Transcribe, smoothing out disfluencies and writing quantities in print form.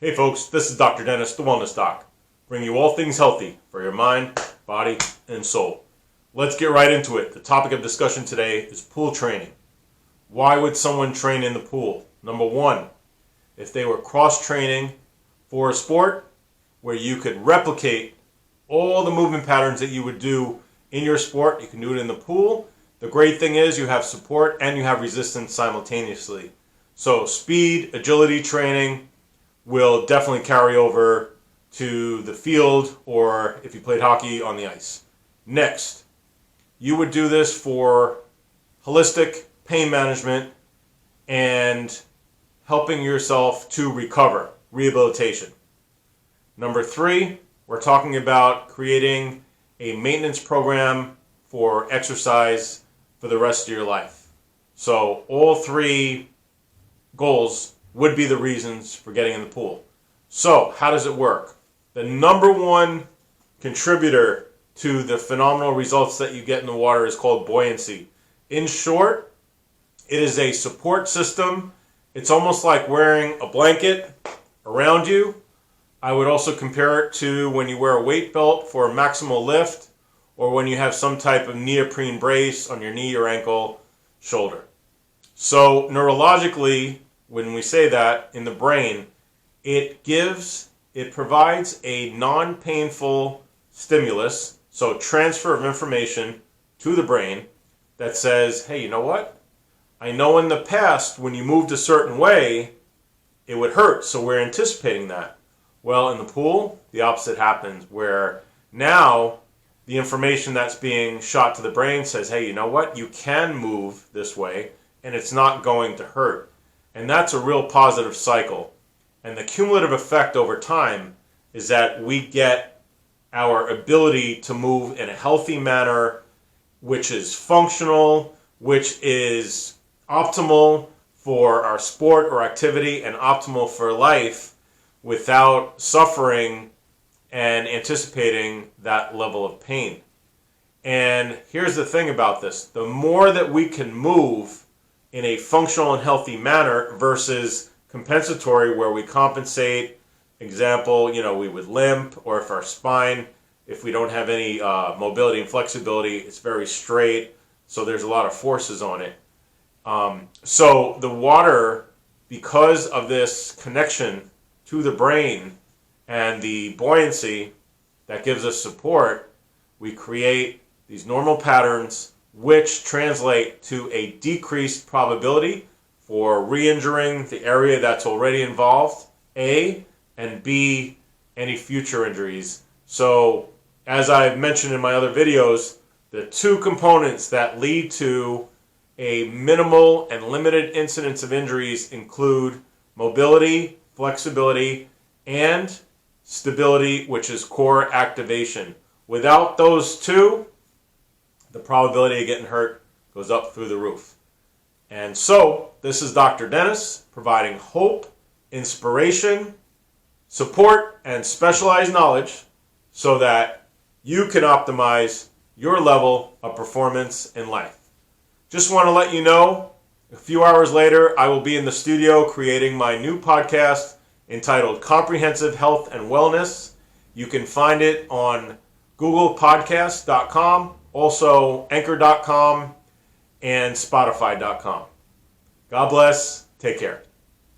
Hey folks, this is Dr. Dennis, the Wellness Doc, bringing you all things healthy for your mind, body, and soul. Let's get right into it. The topic of discussion today is pool training. Why would someone train in the pool? Number one, if they were cross-training for a sport where you could replicate all the movement patterns that you would do in your sport, you can do it in the pool. The great thing is you have support and you have resistance simultaneously. So speed, agility training will definitely carry over to the field or if you played hockey on the ice. Next, you would do this for holistic pain management and helping yourself to recover, rehabilitation. Number three, we're talking about creating a maintenance program for exercise for the rest of your life. So all three goals would be the reasons for getting in the pool. So how does it work? The number one contributor to the phenomenal results that you get in the water is called buoyancy. In short, it is a support system. It's almost like wearing a blanket around you. I would also compare it to when you wear a weight belt for a maximal lift or when you have some type of neoprene brace on your knee or ankle, shoulder. So neurologically, when we say that in the brain, it provides a non-painful stimulus, so transfer of information to the brain that says, hey, you know what? I know in the past when you moved a certain way, it would hurt, so we're anticipating that. Well, in the pool, the opposite happens, where now the information that's being shot to the brain says, hey, you know what? You can move this way, and it's not going to hurt. And that's a real positive cycle. And the cumulative effect over time is that we get our ability to move in a healthy manner, which is functional, which is optimal for our sport or activity and optimal for life without suffering and anticipating that level of pain. And here's the thing about this. The more that we can move in a functional and healthy manner versus compensatory where we compensate, example, we would limp, or if our spine, if we don't have any mobility and flexibility, it's very straight, so there's a lot of forces on it. So the water, because of this connection to the brain and the buoyancy that gives us support, we create these normal patterns which translate to a decreased probability for re-injuring the area that's already involved, A, and B, any future injuries. So, as I've mentioned in my other videos, the two components that lead to a minimal and limited incidence of injuries include mobility, flexibility, and stability, which is core activation. Without those two, the probability of getting hurt goes up through the roof. And so, this is Dr. Dennis providing hope, inspiration, support, and specialized knowledge so that you can optimize your level of performance in life. Just want to let you know, a few hours later, I will be in the studio creating my new podcast entitled Comprehensive Health and Wellness. You can find it on googlepodcast.com, also anchor.com, and spotify.com. God bless. Take care.